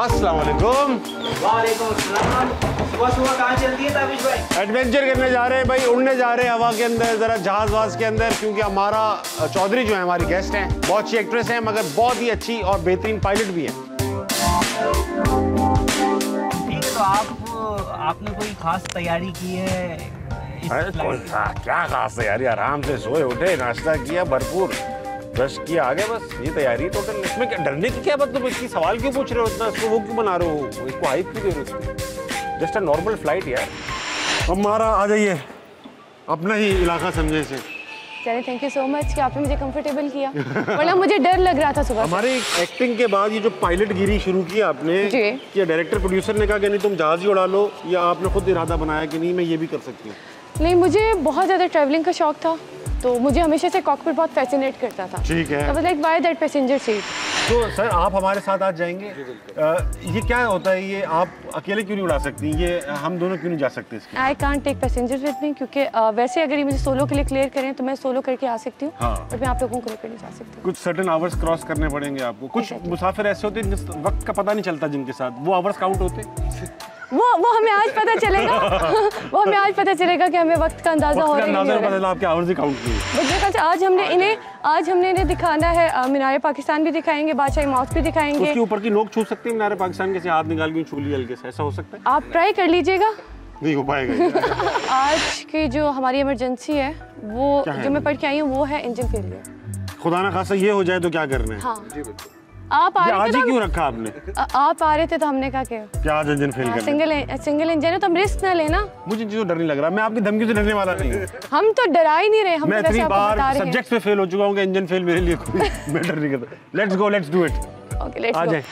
अस्सलाम वालेकुम। वालेकुम अस्सलाम। सुबह सुबह कहाँ चलती है ताबिश भाई? एडवेंचर करने जा रहे हैं भाई, उड़ने जा रहे हैं हवा के अंदर, जरा जहाज वाज के अंदर, क्योंकि हमारा चौधरी जो है हमारी गेस्ट हैं, बहुत अच्छी एक्ट्रेस हैं मगर बहुत ही अच्छी और बेहतरीन पायलट भी हैं। ठीक है, तो आपने कोई खास तैयारी की है? क्या खास तैयारी, आराम से सोए उठे, नाश्ता किया भरपूर, ब्रश किया, आगे बस ये तैयारी टोटल। इसमें क्या डरने की क्या बात, तुम इसकी सवाल क्यों पूछ रहे हो इतना, इसको वो क्यों बना रहे हो, इसको हाइप क्यों दे रहे हो? जस्ट अ नॉर्मल फ्लाइट यार। हमारा आ जाइए, अपना ही इलाका समझे इसे। चलिए, थैंक यू सो मच कि आपने मुझे कंफर्टेबल किया, वरना मुझे डर लग रहा था सुबह। हमारी एक्टिंग के बाद ये जो पायलट गिरी शुरू की आपने, कि डायरेक्टर प्रोड्यूसर ने कहा कि नहीं तुम जहाज ही उड़ा लो, या आपने खुद इरादा बनाया कि नहीं मैं ये भी कर सकती हूँ? नहीं, मुझे बहुत ज़्यादा ट्रैवलिंग का शौक था, तो मुझे हमेशा से कॉकपिट बहुत फैसिनेट करता था। ठीक है। तो like why that passenger seat. तो सर आप हमारे साथ आज जाएंगे? ये क्या होता है, ये आप अकेले क्यों नहीं उड़ा सकती, ये हम दोनों क्यों नहीं जा सकते इसके? I can't take passengers with me, क्योंकि वैसे अगर ये मुझे सोलो के लिए क्लियर करें तो मैं सोलो करके आ सकती हूँ। हाँ। बट मैं आप लोगों को लेकर नहीं जा सकती। कुछ सर्टेन आवर्स क्रॉस करने पड़ेंगे आपको। कुछ मुसाफिर ऐसे होते हैं जिस वक्त का पता नहीं चलता, जिनके साथ वो आवर्स काउंट होते। वो हमें आज पता चलेगा। वो हमें आज पता चलेगा कि हमें वक्त का अंदाजा हो रहा है। आपके आवर्स ही काउंट किए। आज हमने इन्हें दिखाना है, मीनार पाकिस्तान भी दिखाएंगे, बादशाही मॉस्क भी दिखाएंगे। उसके ऊपर की लोग छू सकते हैं मीनार पाकिस्तान के, हाथ निकाल के छू लिया हल्के से, ऐसा हो सकता है? आप ट्राई कर लीजिएगा। नहीं हो पाएगा। आज की जो हमारी इमरजेंसी है, वो जो मैं पढ़ के आई हूँ, वो है इंजन फेलियर। खुदा ना खासा ये हो जाए तो क्या करना है? हाँ। आप आ रहे थे, क्यों रखा आपने? आप आ रहे थे तो हमने कहा क्या आज इंजन फेल करना? सिंगल इंजन है तो हम रिस्क ना लेना। मुझे चीज़ों डर नहीं लग रहा, मैं आपकी धमकी से डरने वाला नहीं हूँ। हम तो डरा ही नहीं रहे, हम मैं इतनी बार सब्जेक्ट पे फेल हो चुका हूँ कि इंजन फेल मेरे लिए कोई मैटर नहीं करता। Let's go, let's do it. Okay, let's go. आ जाए।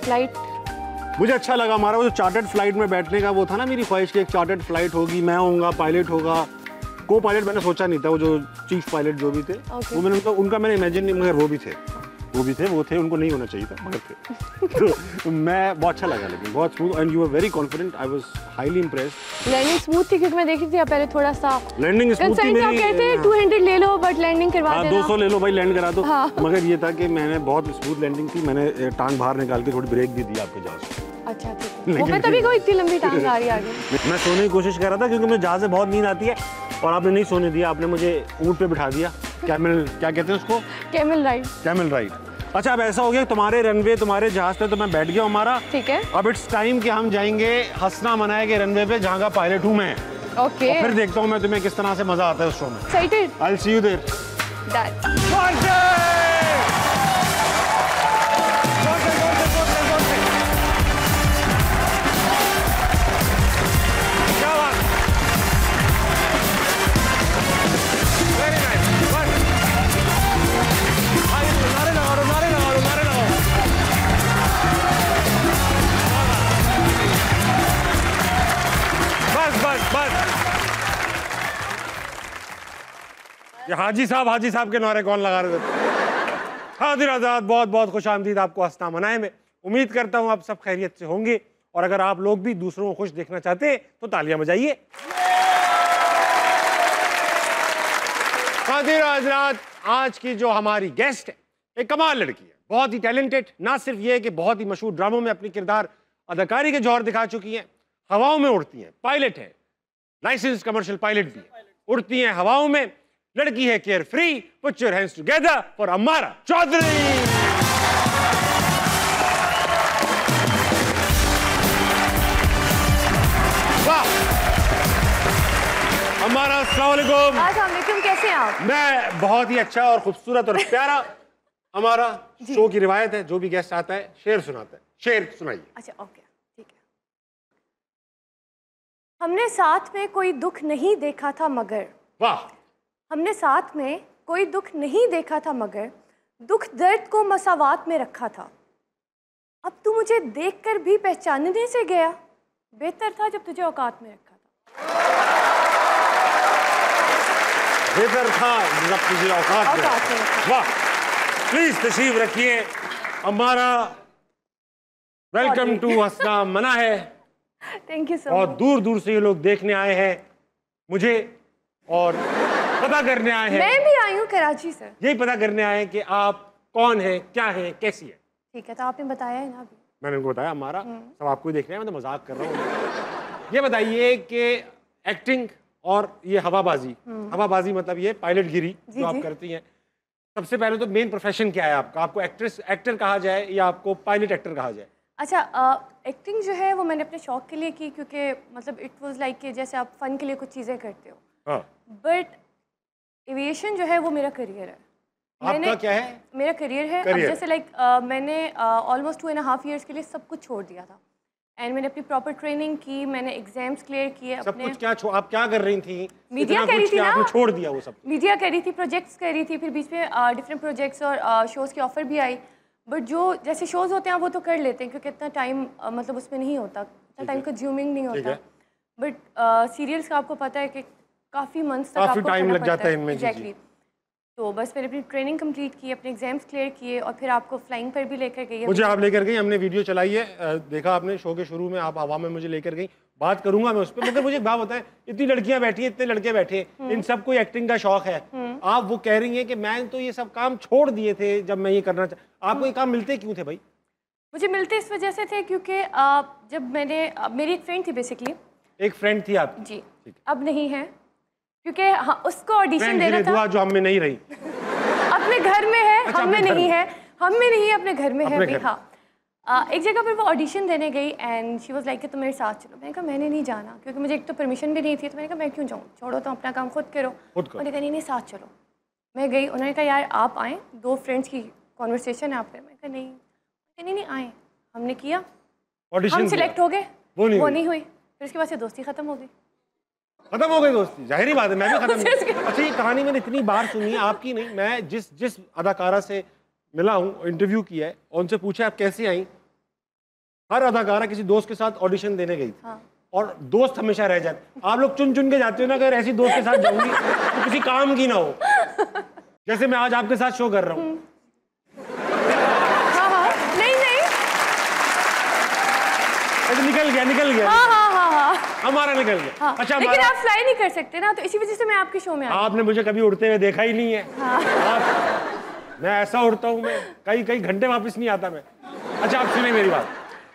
फ्लाइट मुझे अच्छा लगा। हमारा वो जो चार्टर्ड फ्लाइट में बैठने का वो था ना, मेरी ख्वाहिश की एक चार्टर्ड फ्लाइट होगी, मैं होऊंगा, पायलट होगा। को पायलट मैंने सोचा नहीं था, वो जो चीफ पायलट जो भी थे, वो मैंने उनका मैंने इमेजिन नहीं, मगर वो भी थे, उनको नहीं होना चाहिए था मगर थे। तो मैं बहुत अच्छा लगा, लेकिन बहुत smooth, and you were very confident, I was highly impressed. Landing smooth थी, क्योंकि मैं देखी थी पहले थोड़ा सा लैंडिंग स्मूथ थी मेरी। आप कहते हैं 200 ले लो बट लैंडिंग करवा देना। 200 ले लो भाई, लैंड करा दो। हाँ। मगर ये था कि मैंने बहुत स्मूथ लैंडिंग थी, मैंने टांग बाहर निकाल के थोड़ी ब्रेक भी दी आपके जहाज को। अच्छा, वो मैं तभी कोई इतनी लंबी टांग आ रही आगे। मैं सोने की कोशिश कर रहा था, क्योंकि मुझे जहाज से बहुत नींद आती है, और आपने नहीं सोने दिया, आपने मुझे ऊंट पे बिठा दिया। कैमल, क्या कहते हैं उसको? Camel ride. Camel ride. अच्छा, अब ऐसा हो गया, तुम्हारे रनवे, तुम्हारे जहाज पे तो मैं बैठ गया हमारा। ठीक है। अब इट्स टाइम कि हम जाएंगे हंसना मनाए के रनवे पे, जहाँ का पायलट हूँ मैं। ओके। फिर देखता हूँ मैं तुम्हें किस तरह से मजा आता है उस शो में। Excited? I will see you there. हाजी साहब के नारे कौन लगा रहे थे? हाजिर आजाद, बहुत बहुत खुश आमदीद आपको हंसना मनाए में। उम्मीद करता हूँ आप सब खैरियत से होंगे, और अगर आप लोग भी दूसरों को खुश देखना चाहते हैं तो तालियां बजाइए। हाजिर आजाद, आज की जो हमारी गेस्ट है एक कमाल लड़की है, बहुत ही टैलेंटेड। ना सिर्फ ये कि बहुत ही मशहूर ड्रामों में अपनी किरदार अदाकारी के जौहर दिखा चुकी हैं, हवाओं में उड़ती हैं, पायलट है, लाइसेंस कमर्शियल पायलट भी है, उड़ती हैं हवाओं में, लड़की है care free. Put your hands together for अमारा चौधरी। अमारा, अस्सलाम वालेकुम। अस्सलाम वालेकुम, कैसे हैं आप? मैं बहुत ही अच्छा और खूबसूरत और प्यारा। हमारा शो की रिवायत है, जो भी गेस्ट आता है शेर सुनाता है। शेर सुनाइए। अच्छा ओके, ठीक है। हमने साथ में कोई दुख नहीं देखा था मगर, वाह। हमने साथ में कोई दुख नहीं देखा था मगर दुख दर्द को मसावात में रखा था। अब तू मुझे देखकर भी पहचानने से गया, बेहतर था जब तुझे औकात में रखा था। बेहतर था जब तुझे औकात में रखा। वाह, प्लीज तशरीफ रखिए। हमारा वेलकम टू हंसना मना है। थैंक यू सो और मच। दूर दूर से ये लोग देखने आए हैं मुझे और पता करने आए हैं। मैं भी आई हूँ कराची से। यही पता करने आए हैं कि आप कौन है, क्या है, कैसी है। ठीक है, तो आपने बताया है ना अभी। मैंने उनको बताया हमारा सब आपको ही देखना है, मैं तो मजाक कर रहा हूँ। ये बताइए कि एक्टिंग और ये हवाबाजी, हवाबाजी मतलब ये पायलट गिरी जो आप करती हैं, सबसे पहले तो मेन प्रोफेशन क्या है आपका? आपको एक्टर कहा जाए या आपको पायलट एक्टर कहा जाए? अच्छा, एक्टिंग जो है वो मैंने अपने शौक के लिए की, क्योंकि मतलब इट वाज लाइक कि जैसे आप फन के लिए कुछ चीज़ें करते हो। हाँ। बट एविएशन जो है वो मेरा करियर है। आपका क्या है? मेरा करियर है। अब जैसे लाइक मैंने ऑलमोस्ट 2.5 years के लिए सब कुछ छोड़ दिया था एंड मैंने अपनी प्रॉपर ट्रेनिंग की, मैंने एग्जाम्स क्लियर किए। सब कुछ क्या आप क्या कर रही थी? मीडिया कर रही थी ना, आपने छोड़ दिया वो सब? मीडिया कर रही थी, प्रोजेक्ट्स कर रही थी, फिर बीच में डिफरेंट प्रोजेक्ट्स और शोज़ की ऑफ़र भी आई। बट जो जैसे शोज़ होते हैं वो तो कर लेते हैं क्योंकि इतना टाइम मतलब उसमें नहीं होता, इतना टाइम कंज्यूमिंग नहीं होता। बट सीरियल्स का आपको पता है कि काफ़ी मंथ्स तक आपको टाइम लग जाता है इनमें। एग्जैक्टली। तो बस मैंने अपनी ट्रेनिंग कंप्लीट की, अपने एग्जाम्स क्लियर किए और फिर आपको फ्लाइंग पर भी लेकर गई। मुझे आप लेकर गई, हमने वीडियो चलाई है, देखा आपने शो के शुरू में, आप हवा में मुझे लेकर गई। बात करूंगा मैं उस पर, मगर मुझे एक बात बताएं, इतनी लड़कियां बैठी हैं, इतने लड़के बैठे, इन सबको एक्टिंग का शौक है। आप वो कह रही हैं कि मैं तो ये सब काम छोड़ दिए थे जब मैं ये करना आपको ये काम मिलते क्यों थे भाई? मुझे मिलते इस वजह से थे क्योंकि जब मैंने मेरी एक फ्रेंड थी बेसिकली। एक फ्रेंड थी आपकी? जी, अब नहीं है क्योंकि हाँ, उसको ऑडिशन देना था। जो हम में नहीं रही। अपने घर में है। अच्छा, हम में नहीं है, हम में नहीं है, अपने घर में है अभी। हाँ, एक जगह पर वो ऑडिशन देने गई एंड शी वाज लाइक कि तुम मेरे साथ चलो। मैंने कहा मैंने नहीं जाना क्योंकि मुझे एक तो परमिशन भी नहीं थी, तो मैंने कहा मैं क्यों जाऊँ, छोड़ो तो अपना काम खुद करो। उन्होंने कहा नहीं साथ चलो। मैं गई, उन्होंने कहा यार आप आएँ, 2 फ्रेंड्स की कॉन्वर्सेशन है आप पे। मैंने कहा नहीं आए। हमने किया, हम सिलेक्ट हो गए, वो नहीं हुई। फिर उसके बाद से दोस्ती खत्म हो गई। खत्म हो गई दोस्ती, जाहिर बात है, मैं भी खत्म। अच्छा, ये कहानी मैंने इतनी बार सुनी है आपकी नहीं, मैं जिस अदाकारा से मिला हूँ, इंटरव्यू किया है और उनसे पूछा आप कैसे आई, हर अदाकारा किसी दोस्त के साथ ऑडिशन देने गई थी। हाँ। और दोस्त हमेशा रह जाते। आप लोग चुन चुन के जाते हो ना, अगर ऐसी दोस्त के साथ जाऊंगी तो किसी काम की ना हो, जैसे मैं आज आपके साथ शो कर रहा हूँ। निकल गया। हाँ। हमारा निकल गया। हाँ। अच्छा, लेकिन आप फ्लाई नहीं कर सकते ना, तो इसी वजह से मैं आपके शो में आई। आपने मुझे कभी उड़ते हुए देखा ही नहीं है। हाँ। मैं ऐसा उड़ता हूँ, मैं कई घंटे वापस नहीं आता मैं। अच्छा, आप सुनिए मेरी बात।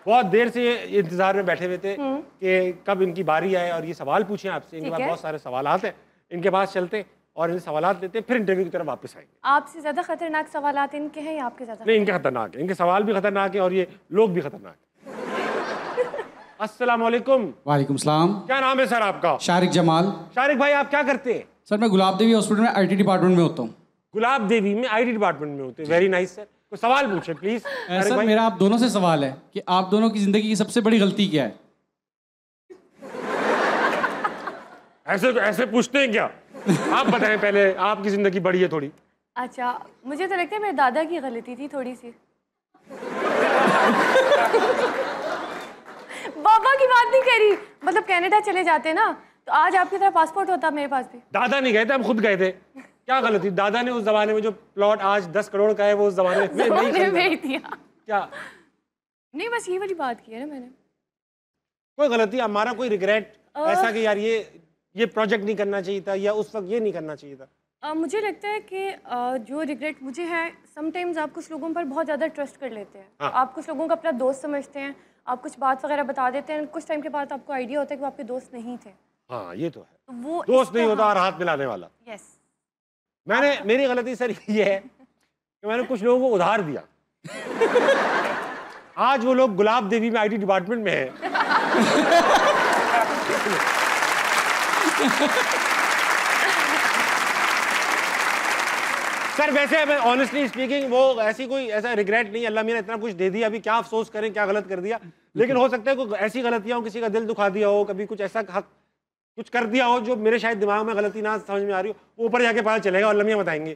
बहुत देर से इंतजार में बैठे हुए थे कि कब इनकी बारी आए और ये सवाल पूछें आपसे। इनके पास बहुत सारे सवाल हैं, इनके पास चलते और इन सवाल लेते, फिर इंटरव्यू की तरफ वापस आएंगे। आपसे ज्यादा खतरनाक सवाल इनके हैं या आपके ज्यादा? नहीं, इनके खतरनाक है, इनके सवाल भी खतरनाक है और ये लोग भी खतरनाक है। अस्सलाम वालेकुम। वालेकुम सलाम। क्या नाम है सर आपका? शारिक जमाल। शारिक भाई, आप क्या करते हैं? सर मैं गुलाब देवी हॉस्पिटल में आईटी डिपार्टमेंट में होता हूँ। गुलाब देवी में आईटी डिपार्टमेंट में होते हैं? Very nice sir. कोई सवाल पूछे प्लीज। सर मेरा आप दोनों से सवाल है कि आप दोनों की जिंदगी की सबसे बड़ी गलती क्या है? ऐसे पूछते हैं क्या? आप बताएं पहले, आपकी जिंदगी बड़ी है थोड़ी। अच्छा, मुझे तो लगता है मेरे दादा की गलती थी थोड़ी सी। बाबा की बात नहीं करी, मतलब कनाडा चले जाते ना तो आज आपकी तरह पासपोर्ट होता मेरे पास भी। दादा नहीं गए थे, हम खुद गए थे। क्या गलती? दादा ने उस जमाने में जो प्लॉट आज 10 करोड़ का है वो उस जमाने में नहीं भेज दिया क्या? नहीं, बस ये वाली बात की है ना मैंने। कोई गलती, हमारा कोई रिग्रेट ऐसा कि यार ये प्रोजेक्ट नहीं करना चाहिए था या उस वक्त ये नहीं करना चाहिए था? मुझे लगता है कि जो रिग्रेट मुझे है, समटाइम्स आप कुछ लोगों पर बहुत ज़्यादा ट्रस्ट कर लेते हैं। हाँ। आप कुछ लोगों को अपना दोस्त समझते हैं, आप कुछ बात वगैरह बता देते हैं, कुछ टाइम के बाद आपको आइडिया होता है कि वो आपके दोस्त नहीं थे। हाँ, ये तो है। तो वो दोस्त नहीं होता और हाथ मिलाने वाला। यस। मेरी गलती सर ये है कि मैंने कुछ लोगों को उधार दिया। आज वो लोग गुलाब देवी में आईटी डिपार्टमेंट में है। सर वैसे मैं ऑनेस्टली स्पीकिंग वो ऐसी कोई ऐसा रिग्रेट नहीं, अल्लाह मेरा इतना कुछ दे दिया, अभी क्या अफसोस करें क्या गलत कर दिया, लेकिन हो सकता है कोई ऐसी गलतियां हो, किसी का दिल दुखा दिया हो, कभी कुछ ऐसा हक कुछ कर दिया हो जो मेरे शायद दिमाग में गलती ना समझ में आ रही हो, ऊपर जाके पता चलेगा और लम्बियां बताएंगे।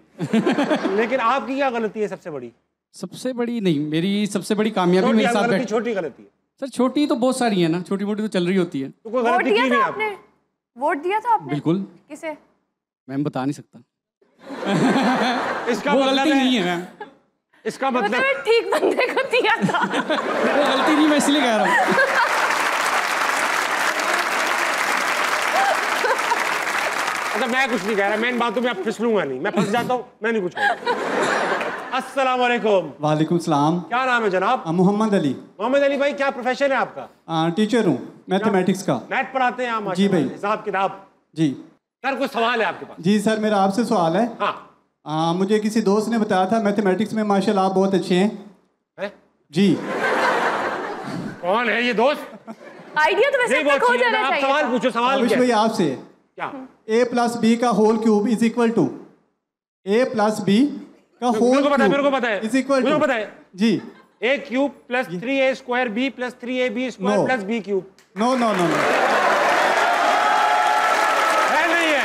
लेकिन आपकी क्या गलती है सबसे बड़ी? सबसे बड़ी नहीं, मेरी सबसे बड़ी कामयाबी मेरे साथ बैठ। छोटी गलती है सर, छोटी तो बहुत सारी है ना, छोटी मोटी तो चल रही होती है। तो कोई वोट गलती दिया की था नहीं आपने? आपने? वोट दिया था आपने? बिल्कुल। किसे? मैम बता नहीं सकता। इसका वो मतलब गलती नहीं है मैम। इसका मतलब ठीक बंदे को दिया था। वो गलती नहीं, मैं इसलिए कह रहा हूँ। अच्छा मैं कुछ नहीं कह रहा, मैं इन बातों में अब फिसलूंगा नहीं, मैं फंस जाता हूँ, मैं नहीं कुछ कहूँगा। अस्सलाम वालेकुम। वालेकुम सलाम। क्या नाम है जनाब? मोहम्मद अली। मोहम्मद अली भाई, क्या प्रोफेशन है आपका? टीचर हूँ, मैथमेटिक्स का। मैथ पढ़ाते हैं आप? जी भाई। हिसाब किताब? जी सर कोई सवाल है आपके पास? जी सर, मेरा आपसे सवाल है। हाँ। मुझे किसी दोस्त ने बताया था मैथमेटिक्स में माशाल्लाह आप बहुत अच्छे हैं। है? जी। कौन है ये दोस्त? आइडिया तो वैसे बहुत हो चाहिए, जाना आप चाहिए सवाल था। पूछो, सवाल अविश क्या भाई है? आपसे, क्या? a प्लस बी का whole cube is equal to a plus B का होल मेरे को पता है, मेरे को क्यूब पता है, इज इक्वल मेरे टू। को पता है। जी। a cube plus 3a square b plus 3ab square No. Plus b cube. No no no no. है नहीं है?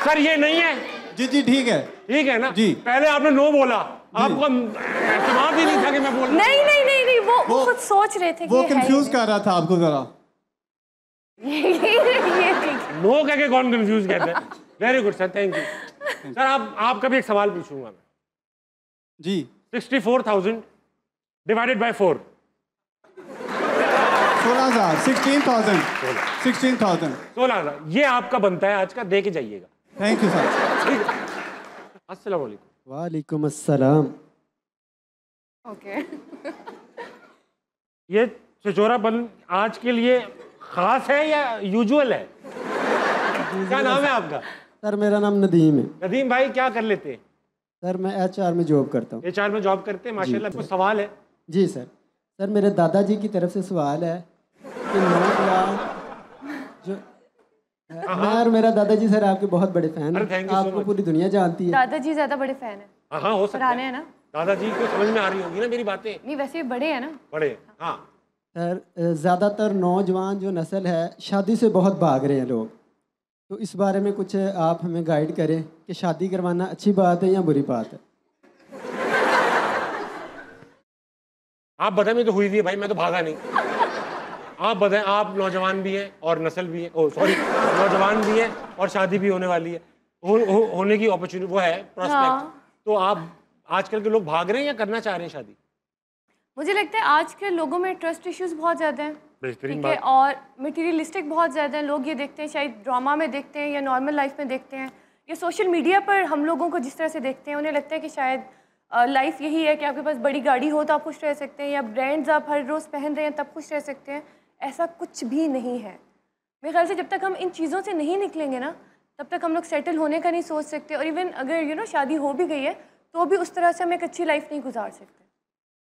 सर ये नहीं है? जी जी ठीक है। ठीक है ना? जी। पहले आपने नो बोला, आपको एतमाद ही नहीं था कि मैं बोल रहा नहीं नहीं नहीं नहीं, वो खुद सोच रहे थे कि वो ये है ही कंफ्यूज कर रहा था आपको जरा। ये ठीक। नो कह के कौन कंफ्यूज कहते हैं? Very good sir, thank you. Sir आपका भी एक सवाल पूछूंगा मैं। जी। 64,000 डिवाइडेड बाय 4। 16,000 16,000 16,000। 16,000 ये आपका बनता है आज का, दे के जाइएगा। Thank you sir. ठीक है। अस्सलाम वालेकुम। वालेकुम अस्सलाम। ओके। ये छिछोरापन आज के लिए खास है या यूजुअल है? क्या नाम है आपका? सर मेरा नाम नदीम है। नदीम भाई क्या कर लेते हैं? सर मैं HR में जॉब करता हूँ। HR में जॉब करते हैं, माशाल्लाह। कुछ सवाल है? जी सर। सर मेरे दादाजी की तरफ से सवाल है कि 9 लाख जो मैं और मेरा दादाजी सर आपके बहुत बड़े फैन अरे, हैं। thank you so आपको much। पूरी दुनिया जानती है। दादाजी ज्यादा बड़े फैन है। हाँ हो सकता पुराने है। हैं ना? दादाजी को समझ में आ रही होगी ना मेरी बातें? नहीं वैसे भी बड़े हैं ना। बड़े। हाँ। सर ज़्यादातर नौजवान जो नस्ल है शादी से बहुत भाग रहे हैं लोग, तो इस बारे में कुछ आप हमें गाइड करें कि शादी करवाना अच्छी बात है या बुरी बात है? आप बताएं, मैं तो हुई थी है भाई, मैं तो भागा नहीं। आप बताएं, आप नौजवान भी हैं और नस्ल भी है, ओ सॉरी, नौजवान भी हैं और शादी भी होने वाली है, होने की अपॉर्चुनिटी वो है, प्रोस्पेक्ट। हाँ। तो आप आजकल के लोग भाग रहे हैं या करना चाह रहे हैं शादी? मुझे लगता है आज के लोगों में ट्रस्ट इश्यूज बहुत ज़्यादा हैं। बेहतरीन ठीक है, बात। और मटेरियलिस्टिक बहुत ज़्यादा हैं। लोग ये देखते हैं, शायद ड्रामा में देखते हैं या नॉर्मल लाइफ में देखते हैं या सोशल मीडिया पर हम लोगों को जिस तरह से देखते हैं, उन्हें लगता है कि शायद लाइफ यही है कि आपके पास बड़ी गाड़ी हो तो आप खुश रह सकते हैं या ब्रांड्स आप हर रोज़ पहन रहे हैं तब खुश रह सकते हैं। ऐसा कुछ भी नहीं है। मेरे ख्याल से जब तक हम इन चीज़ों से नहीं निकलेंगे ना, तब तक हम लोग सेटल होने का नहीं सोच सकते। और इवन अगर शादी हो भी गई है तो भी उस तरह से हम एक अच्छी लाइफ नहीं गुजार सकते।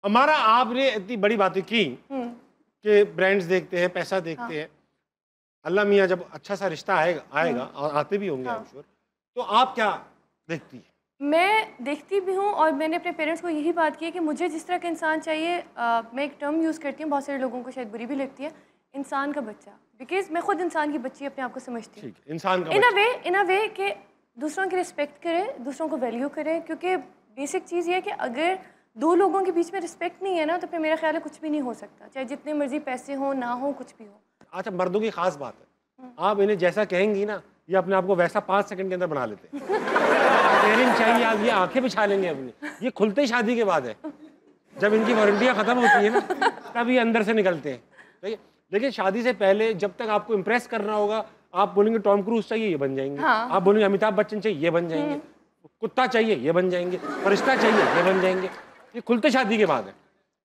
हमारा आपने इतनी बड़ी बातें की कि ब्रांड्स देखते हैं, पैसा देखते हैं, अल्लाह मियाँ जब अच्छा सा रिश्ता आएगा और आते भी होंगे, आई एम श्योर, तो आप क्या देखती है? मैं देखती भी हूँ और मैंने अपने पेरेंट्स को यही बात की है कि मुझे जिस तरह का इंसान चाहिए, मैं एक टर्म यूज़ करती हूँ, बहुत सारे लोगों को शायद बुरी भी लगती है, इंसान का बच्चा। बिकॉज मैं खुद इंसान की बच्ची अपने आप को समझती हूँ। इंसान का इन अ वे कि दूसरों की रिस्पेक्ट करें, दूसरों को वैल्यू करें, क्योंकि बेसिक चीज़ ये है कि अगर दो लोगों के बीच में रिस्पेक्ट नहीं है ना, तो फिर मेरा ख्याल है कुछ भी नहीं हो सकता, चाहे जितने मर्जी पैसे हो ना हो, कुछ भी हो। अच्छा, मर्दों की खास बात है, आप इन्हें जैसा कहेंगी ना, ये अपने आप को वैसा 5 सेकंड के अंदर बना लेते हैं। टेयरिंग चाहिए, आप ये आंखें बिछा लेंगे अपनी। ये खुलते ही शादी के बाद है, जब इनकी वारंटियाँ खत्म होती है ना, तब ये अंदर से निकलते हैं। ठीक है, लेकिन शादी से पहले जब तक आपको इम्प्रेस करना होगा, आप बोलेंगे टॉम क्रूज चाहिए, ये बन जाएंगे। आप बोलेंगे अमिताभ बच्चन चाहिए, ये बन जाएंगे। कुत्ता चाहिए, ये बन जाएंगे। फरिश्ता चाहिए, ये बन जाएंगे। ये खुलते शादी के बाद है।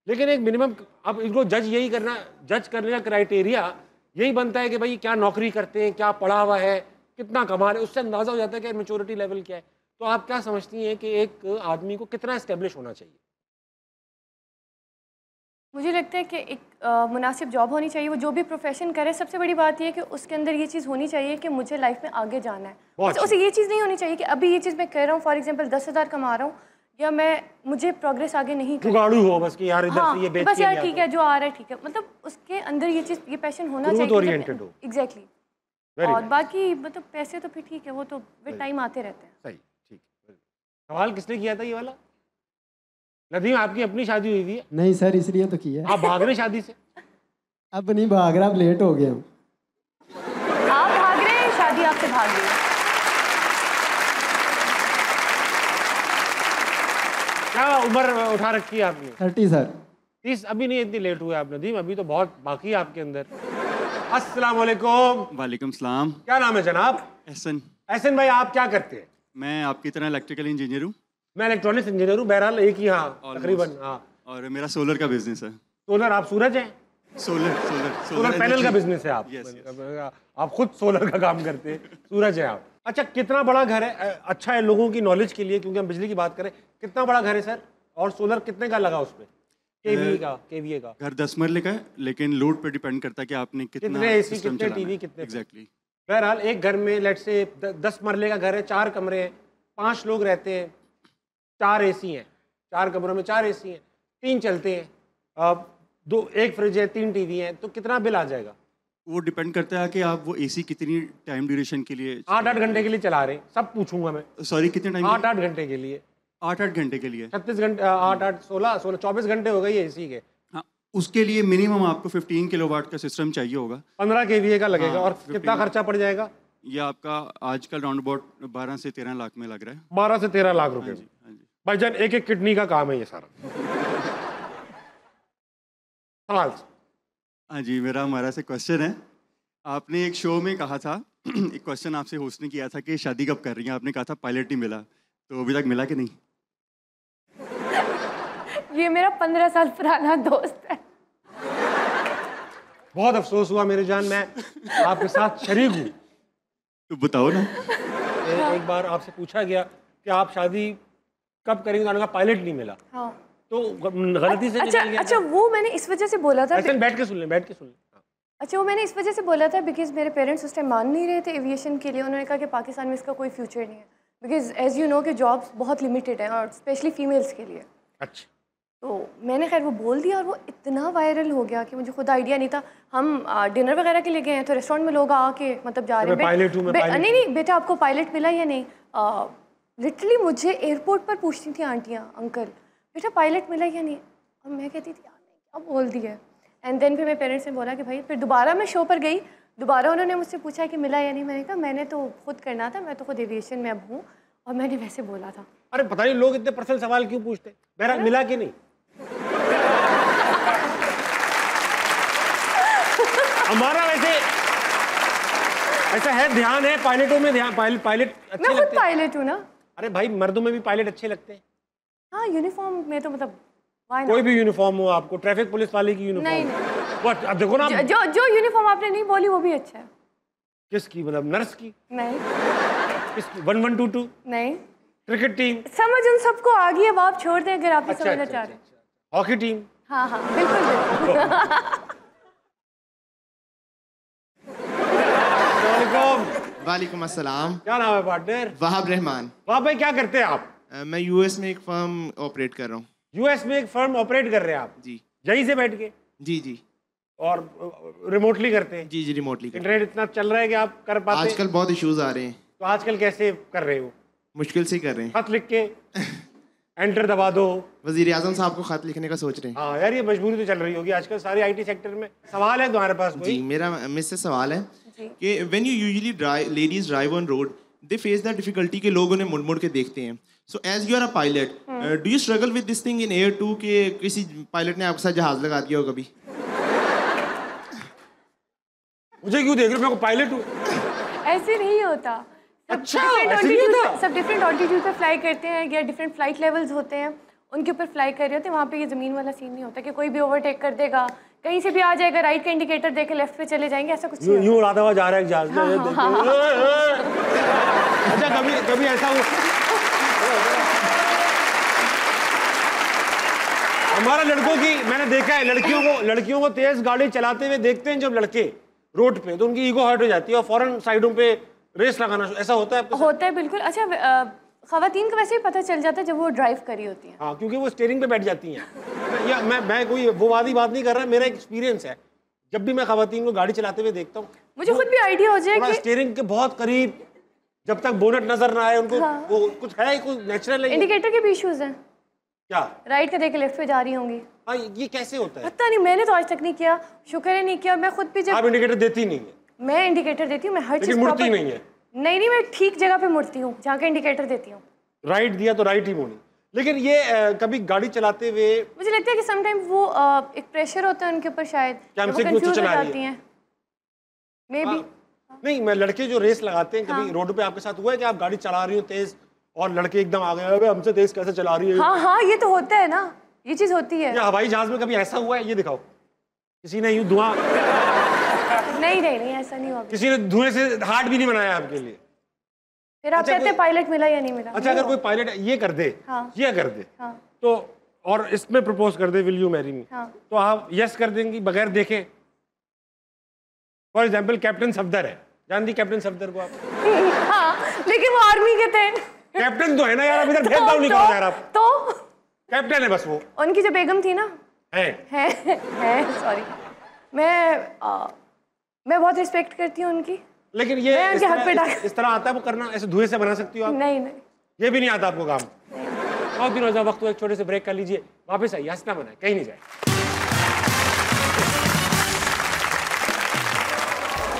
लेकिन एक मिनिमम, अब इनको जज करने का क्राइटेरिया यही बनता है कि भाई क्या नौकरी करते हैं, क्या पढ़ा हुआ है, कितना कमा रहे, उससे अंदाजा हो जाता है कि मैच्योरिटी लेवल क्या है। तो आप क्या समझती हैं कि एक आदमी को कितना एस्टेब्लिश होना चाहिए? मुझे लगता है कि एक मुनासिब जॉब होनी चाहिए। वो जो भी प्रोफेशन करे, सबसे बड़ी बात यह है कि उसके अंदर ये चीज़ होनी चाहिए कि मुझे लाइफ में आगे जाना है। उसे ये चीज़ नहीं होनी चाहिए कि अभी ये चीज़ मैं कर रहा हूँ, फॉर एग्जांपल 10,000 कमा रहा हूँ, या मुझे प्रोग्रेस आगे नहीं कर जुगाड़ू हो बस कि यार इधर से ये बेच बस यार ठीक है जो आ रहा है ठीक है, मतलब उसके अंदर ये चीज़, ये पैशन होना चाहिए, ओरिएंटेड हो। एग्जैक्टली। और बाकी मतलब पैसे तो फिर ठीक है, वो तो विद टाइम आते रहते हैं। सही, ठीक। सवाल किसने किया था ये वाला? नदीम, आपकी अपनी शादी हुई थी? नहीं सर, इसलिए तो किया। आप भाग रहे शादी से? अब नहीं भाग रहा, अब लेट हो गया हूँ। आप भाग रहे हैं, शादी आपसे भाग गई। क्या उम्र उठा रखी है आपने? 30 सर। 30? अभी नहीं इतनी लेट हुए आप नदीम, अभी तो बहुत बाकी है आपके अंदर। अस्सलाम वालेकुम। वालेकुम सलाम। क्या नाम है जनाब? एहसन। एहसन भाई, आप क्या करते हैं? मैं आपकी तरह इलेक्ट्रिकल इंजीनियर हूँ। मैं इलेक्ट्रॉनिक्स इंजीनियर हूँ, बहरहाल एक ही। हाँ तकरीबन। हाँ, और मेरा सोलर का बिजनेस है। सोलर? आप सूरज हैं? सोलर पैनल का बिजनेस है आप? आप खुद सोलर का काम करते हैं, सूरज है आप। अच्छा, कितना बड़ा घर है? अच्छा है लोगों की नॉलेज के लिए, क्योंकि हम बिजली की बात करें, कितना बड़ा घर है सर? और सोलर कितने का लगा उसमें? केवीए का? घर 10 मरले का है, लेकिन लोड पे डिपेंड करता है कि आपने कितने एसी, कितने टीवी, कितने। एग्जैक्टली। बहरहाल एक घर में लेट से 10 मरले का घर है, 4 कमरे हैं, 5 लोग रहते हैं, 4 एसी हैं, 4 कमरों में 4 एसी हैं, 3 चलते हैं, अब 1 फ्रिज है, 3 टीवी हैं, तो कितना बिल आ जाएगा? वो डिपेंड करता है कि आप वो एसी कितनी टाइम ड्यूरेशन के लिए। 8-8 घंटे के लिए चला रहे हैं, सब पूछूंगा मैं। सॉरी, कितने टाइम? 8-8 घंटे के लिए। 8-8 घंटे के लिए? 36 घंटे, 8-8 16 24 घंटे हो गए ये एसी के। हाँ, उसके लिए मिनिमम आपको 15 किलोवाट का सिस्टम चाहिए होगा। 15 केवीए का लगेगा। हाँ, और कितना खर्चा पड़ जाएगा? ये आपका आजकल राउंड अबाउट 12 से 13 लाख में लग रहा है। 12 से 13 लाख रुपए। हाँ जी। भाईजान, एक किडनी का काम है ये सारा। सवाल। हाँ जी, हमारा से क्वेश्चन है। आपने एक शो में कहा था एक क्वेश्चन आपसे होस्ट ने किया था कि शादी कब कर रही हैं? आपने कहा था पायलट नहीं मिला, तो अभी तक मिला कि नहीं? ये मेरा 15 साल पुराना दोस्त है। बहुत अफसोस हुआ मेरी जान, मैं आपके साथ शरीक हूँ। तो बताओ ना। एक बार आपसे पूछा गया कि आप शादी कब करेंगे, तो उन्होंने कहा पायलट नहीं मिला। हाँ। तो गलती से निकल गया। अच्छा, वो मैंने इस वजह से बोला था। ऐसे बैठ के सुन लें। अच्छा, वो मैंने इस वजह से बोला था बिकॉज मेरे पेरेंट्स उस टाइम मान नहीं रहे थे एविएशन के लिए। उन्होंने कहा कि पाकिस्तान में इसका कोई फ्यूचर नहीं है, बिकॉज एज यू नो कि जॉब्स बहुत लिमिटेड हैं, और स्पेशली फीमेल्स के लिए। अच्छा। तो मैंने खैर वो बोल दिया, और वो इतना वायरल हो गया कि मुझे खुद आइडिया नहीं था। हम डिनर वगैरह के लिए गए हैं, तो रेस्टोरेंट में लोग आके मतलब जा रहे हैं, नहीं बेटा आपको पायलट मिला या नहीं। लिटरली मुझे एयरपोर्ट पर पूछती थी आंटियाँ, अंकल बेटा पायलट मिला या नहीं, और मैं कहती थी यार क्या बोल दिया। एंड देन फिर मेरे पेरेंट्स ने बोला कि भाई, फिर दोबारा मैं शो पर गई, दोबारा उन्होंने मुझसे पूछा कि मिला या नहीं। मैंने कहा मैंने तो खुद करना था, मैं तो खुद एविएशन में अब हूँ, और मैंने वैसे बोला था। अरे पता नहीं लोग इतने पर्सनल सवाल क्यों पूछते हैं। बहरहाल मिला कि नहीं? हमारा वैसे ऐसा है, ध्यान है पायलटों में, ध्यान पायलट अच्छे मैं खुद लगते हैं। पायलट हूँ ना। अरे भाई, मर्दों में भी पायलट अच्छे लगते हैं। हाँ, यूनिफॉर्म में तो मतलब कोई भी यूनिफॉर्म हो, आपको ट्रैफिक पुलिस वाले की यूनिफॉर्म? नहीं। अब देखो ना, जो यूनिफॉर्म आपने नहीं बोली वो भी अच्छा है। किसकी? मतलब नर्स की? नहीं। किसकी? 1122? नहीं। Cricket team? समझ उन सबको आ गई, अब आप छोड़ दें अगर आप समझना चाह रहे हैं। Hockey team? हाँ हाँ बिल्कुल। वालेकुम अस्सलाम। क्या नाम है पार्टनर? वहाब रहमान। वहाब भाई, क्या करते हैं आप? मैं यूएस में एक फर्म ऑपरेट कर रहा हूँ। यूएस में एक फर्म ऑपरेट कर रहे हैं आप? जी। यहीं से बैठ के? जी जी। और रिमोटली करते हैं? जी जी, रिमोटली। इंटरनेट इतना चल रहा है कि आप कर पाते? आजकल बहुत इश्यूज आ रहे हैं। तो आजकल कैसे कर रहे हो? मुश्किल से कर रहे हैं। खत लिख के एंटर दबा दो। वजीर आजम साहब को खत लिखने का सोच रहे हैं। हाँ यार, ये मजबूरी तो चल रही होगी आजकल सारी आईटी सेक्टर में। सवाल है तुम्हारे पास कोई? जी, मेरा मुझसे सवाल है कि when you usually ladies drive on road, they face the difficulty के लोग उन्हें मुड़ मुड़ के देखते हैं। So as you are a pilot, do you struggle with this thing in air too, कि किसी पायलट ने आपके साथ जहाज लगा दिया हो कभी? मुझे क्यों देख रहे हो? मैं को पायलट हूँ। ऐसे नहीं होता। अच्छा, ऐसे नहीं होता? सब डिफरेंट ऑल्टीट्यूड पे फ्लाई करते हैं, या डिफरेंट फ्लाइट लेवल्स होते हैं, उनके ऊपर फ्लाई कर रहे होते हैं। वहाँ पे ये ज़मीन वाला सीन नहीं होता कि कोई भी ओवरटेक कर देगा, कहीं से भी आ जाएगा, राइट का इंडिकेटर देके लेफ्ट पे चले जाएंगे, ऐसा कुछ नहीं। यूं उड़ाता हुआ जा रहा है जहाज। अच्छा, कभी ऐसा हो? हमारा लड़कों की मैंने देखा है, लड़कियों को तेज गाड़ी चलाते हुए देखते हैं जब लड़के रोड पे, तो उनकी ईगो हर्ट हो जाती है और फौरन साइडों पे रेस लगाना, ऐसा होता है आपके साथ? होता है बिल्कुल। अच्छा, खवातीन को वैसे ही पता चल जाता है जब वो ड्राइव कर रही होती हैं। हाँ, क्योंकि वो स्टीयरिंग पे बैठ जाती हैं। या मैं कोई वो वादी बात नहीं कर रहा, मेरा एक्सपीरियंस है, जब भी मैं खवातीन को गाड़ी चलाते हुए देखता हूँ, मुझे खुद भी आइडिया हो जाए कि स्टीयरिंग के बहुत करीब, जब तक बोनट नजर ना आए उनको, हाँ। वो कुछ है, कुछ नेचुरल है। इंडिकेटर के भी इश्यूज हैं क्या? राइट का देखे लेफ्ट पे जा रही होंगी। हाँ, ये कैसे होता है? पता नहीं, मैंने तो आज तक नहीं किया, शुक्र है नहीं किया। मैं खुद भी आप इंडिकेटर देती नहीं है? मैं इंडिकेटर देती हूँ, मैं हर चीज मुड़ती नहीं है? नहीं, मैं ठीक जगह पे मुड़ती हूँ जहाँ का इंडिकेटर देती हूँ। राइट दिया तो राइट ही मोड़ी। लेकिन ये कभी गाड़ी चलाते हुए मुझे लगता है कि समटाइम वो एक प्रेशर होता है उनके ऊपर, शायद हमसे कंफ्यूज हो चला जाती हैं मे बी। नहीं, मैं लड़के जो रेस लगाते हैं, कभी रोड पे आपके साथ हुआ है कि आप गाड़ी चला रही हो तेज और लड़के एकदम आ गए, अबे हमसे तेज कैसे चला रही है? हाँ, ये तो होता है ना, ये चीज होती है। या हवाई जहाज में कभी ऐसा हुआ है? ये दिखाओ, किसी ने यूं धुआं नहीं, ऐसा नहीं हुआ। किसी ने धुएं से हार्ट भी नहीं बनाया आपके लिए? फिर आप कहते हैं पायलट मिला या नहीं मिला? अच्छा, अगर कोई पायलट ये कर दे, ये कर दे, तो और इसमें प्रपोज कर दे, विल यू मैरी मी, तो आप यस कर देंगी बगैर देखे? फॉर एग्जाम्पल कैप्टन सफदर है, जानती कैप्टन सफदर को आप? हाँ, लेकिन वो आर्मी के थे। कैप्टन तो है ना यार, अब इधर भेदभाव नहीं करो यार आप। तो कैप्टन है बस वो। उनकी जो बेगम थी ना, है सॉरी, मैं बहुत रिस्पेक्ट करती हूँ उनकी। लेकिन ये इस तरह आता है वो करना, ऐसे धुएं से बना सकती हो आप? नहीं, ये भी नहीं आता आपको काम? बहुत दिन हो जाए, वक्त एक छोटे से ब्रेक कर लीजिए, वापस आइए, हंसना बनाए, कहीं नहीं जाए।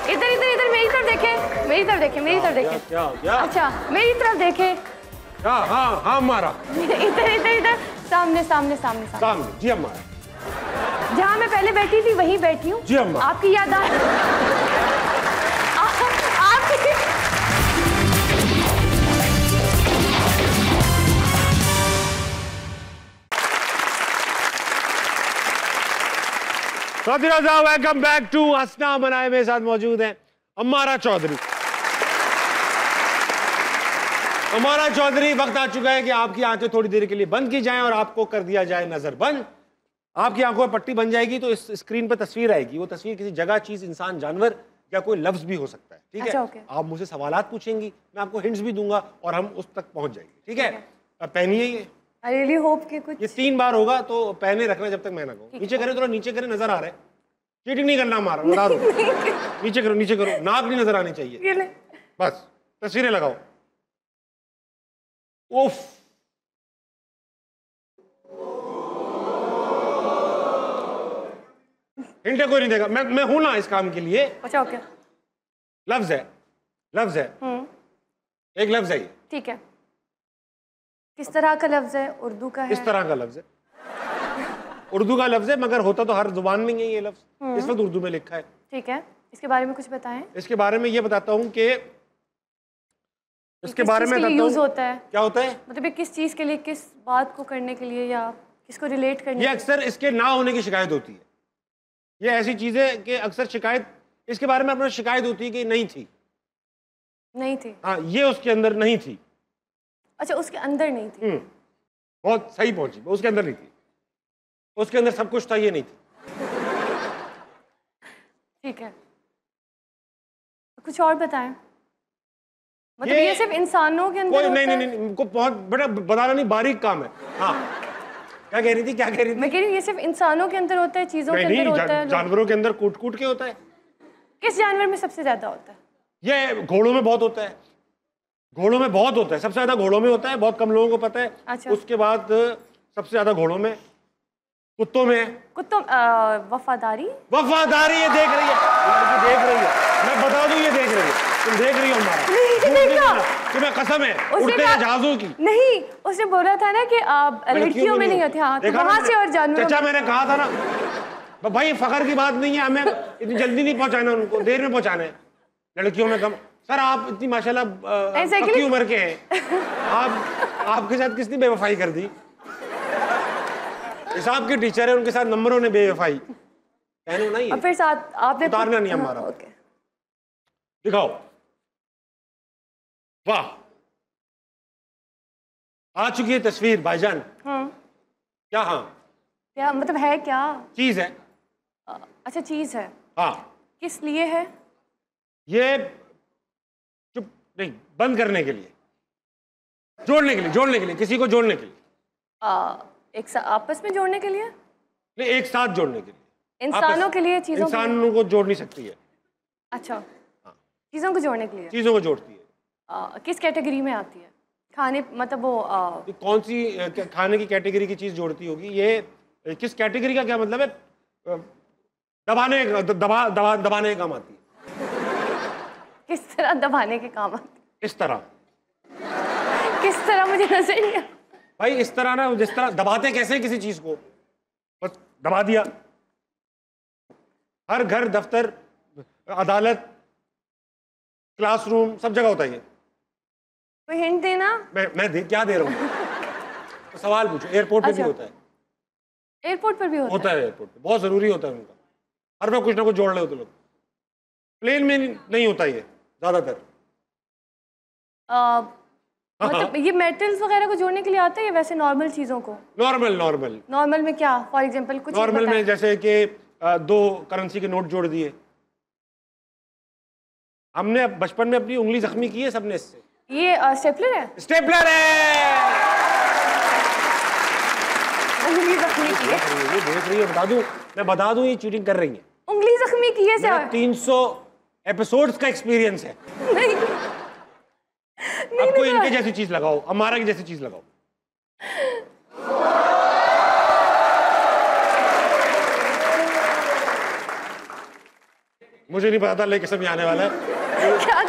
इधर मेरी तरफ देखें, मेरी तरफ देखें। क्या? अच्छा, मेरी तरफ देखें। हाँ हमारा। इधर सामने जी हमारा। जहाँ मैं पहले बैठी थी वहीं बैठी हूँ। जी अम्मा। आपकी याद आ आपकी वेलकम बैक टू हंसना बनाए। मेरे साथ मौजूद हैं अम्मारा चौधरी। अम्मारा चौधरी, वक्त आ चुका है कि आपकी आंखें थोड़ी देर के लिए बंद की जाएं और आपको कर दिया जाए नजर बंद। आपकी आंखों में पट्टी बन जाएगी तो इस स्क्रीन पर तस्वीर आएगी। वो तस्वीर किसी जगह, चीज, इंसान, जानवर या कोई लफ्ज भी हो सकता है। ठीक है? okay. आप मुझसे सवालात पूछेंगी, मैं आपको हिंट्स भी दूंगा और हम उस तक पहुंच जाएंगे। ठीक है? अब पहनिए ये। I really hope कि कुछ ये 3 बार होगा तो पहने रखना जब तक मैं ना कहूं। नीचे करें, थोड़ा नीचे करें, नजर आ रहा है। चीटिंग नहीं करना हमारा, बता दो। नीचे करो, नाक नहीं नजर आनी चाहिए। बस तस्वीरें लगाओ। उफ, हिंटे कोई नहीं देगा, मैं हूं ना इस काम के लिए। अच्छा, ओके। लफ्ज है एक लफ्ज है ये। ठीक है, किस तरह का लफ्ज है? उर्दू का है? इस तरह का लफ्ज है, उर्दू का लफ्ज है, मगर होता तो हर जुबान में ही है ये लफ्ज। इस वक्त उर्दू में लिखा है। ठीक है, इसके बारे में कुछ बताएं। इसके बारे में ये बताता हूँ कि इसके बारे में यूज होता है। क्या होता है? मतलब किस चीज के लिए, किस बात को करने के लिए या किसको रिलेट करने? ये अक्सर इसके ना होने की शिकायत होती है। ये ऐसी चीज है कि अक्सर शिकायत इसके बारे में अपना शिकायत होती है कि नहीं थी। हाँ, ये उसके अंदर नहीं थी। अच्छा, उसके अंदर नहीं थी। बहुत सही पहुंची, उसके अंदर नहीं थी। उसके अंदर सब कुछ था, ये नहीं थी। ठीक है, कुछ और बताएं। मतलब ये सिर्फ इंसानों के अंदर होता है? नहीं, को बहुत बड़ा बताना नहीं, बारीक काम है। हाँ, क्या कह रही थी? मैं कह रही हूँ ये सिर्फ इंसानों के अंदर होता है, चीजों के अंदर होता है? जानवरों के अंदर कूट के होता है। किस जानवर में सबसे ज्यादा होता है? ये घोड़ों में बहुत होता है। सबसे ज्यादा घोड़ों में होता है, बहुत कम लोगों को पता है। अच्छा। उसके बाद सबसे ज्यादा घोड़ों में, कुत्तों में। वफादारी ये देख रही है, मैं बता दूं, ये देख रही है। तुम देख रही हो हमारा? तुम्हें कसम है उड़ते जहाजों की। नहीं, उसने बोला था ना कि लड़कियों में नहीं होती। हाँ, तो वहां से और जानवर। चाचा, मैंने कहा था ना भाई, फखर की बात नहीं है, हमें इतनी जल्दी नहीं पहुंचाना, उनको देर में पहुंचाना है। लड़कियों में कम। सर, आप इतनी माशाल्लाह पक्की उम्र के हैं, आपके साथ किसने बेवफाई कर दी? हिसाब के टीचर है, उनके साथ नंबरों ने बेवफाई। कहना नहीं है, फिर साथ आपने उतारना नहीं हमारा। ओके, दिखाओ। वाह, आ चुकी है तस्वीर भाईजान। क्या? हाँ, क्या मतलब है क्या? चीज है। अच्छा चीज है। हाँ। किस लिए है? ये चुप नहीं, बंद करने के लिए, जोड़ने के लिए, जोड़ने के लिए, किसी को जोड़ने के लिए। आपस में जोड़ने के लिए? नहीं, एक साथ जोड़ने के लिए। इंसानों के लिए, चीजों इंसानों को जोड़ नहीं सकती है। अच्छा। हाँ। चीजों को जोड़ने के लिए। चीजों को जोड़ती है। किस कैटेगरी में आती है? खाने मतलब वो कौन सी खाने की कैटेगरी की चीज जोड़ती होगी? ये किस कैटेगरी का क्या मतलब है? दबाने के काम आती है। किस तरह दबाने के काम आती है? इस तरह। किस तरह मुझे नजर नहीं आया। भाई इस तरह ना, जिस तरह दबाते कैसे किसी चीज को, बस दबा दिया। हर घर, दफ्तर, अदालत, क्लासरूम, सब जगह होता है ये। कोई हिंट देना। मैं क्या दे रहा हूँ? तो सवाल पूछो। एयरपोर्ट पे भी होता है। एयरपोर्ट पर भी होता है? एयरपोर्ट पे बहुत जरूरी होता है उनका। हर वक्त कुछ ना कुछ जोड़ रहे होते लोग। प्लेन में नहीं होता ये ज्यादातर। मतलब ये मेटल्स वगैरह को जोड़ने के लिए आता है या वैसे नॉर्मल चीजों को? नॉर्मल में क्या? फॉर एग्जांपल कुछ नॉर्मल में जैसे कि 2 करेंसी के नोट जोड़ दिए। हमने बचपन में अपनी उंगली जख्मी की है सबने इससे। ये स्टेपलर है? स्टेपलर है। उंगली जख्मी की है। ये देख रही है, बता दूं ये चीटिंग कर रही है। उंगली जख्मी की है सर। 300 एपिसोड्स का एक्सपीरियंस है। नहीं। आपको इनके जैसी चीज लगाओ, अमारा की जैसी चीज लगाओ। मुझे नहीं पता था लेकिन सब आने वाला है।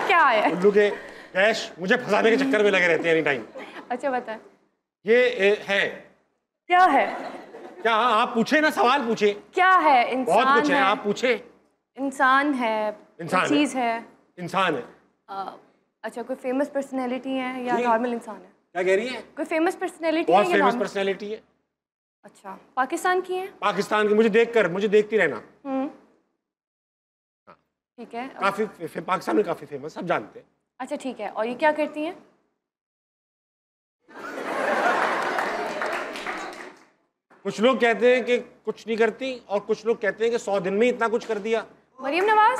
क्या है? उल्लू के कैश मुझे फंसाने के चक्कर में लगे रहते हैं एनी टाइम। अच्छा बता। ये है क्या है? क्या? आप पूछे ना, सवाल पूछे। क्या है? इंसान बहुत कुछ है, है। आप पूछे। इंसान है। इंसान चीज है। इंसान है। अच्छा कोई फेमस पर्सनैलिटी है या नॉर्मल इंसान है? क्या कह रही है? कोई फेमस पर्सनैलिटी है बहुत या फेमस पर्सनैलिटी है। अच्छा पाकिस्तान की है? पाकिस्तान की। मुझे देखती रहना। ठीक है। काफी पाकिस्तान में काफी फेमस, सब जानते हैं। अच्छा ठीक है। और ये क्या करती हैं? कुछ लोग कहते हैं कि कुछ नहीं करती और कुछ लोग कहते हैं कि 100 दिन में इतना कुछ कर दिया। मरियम नवाज।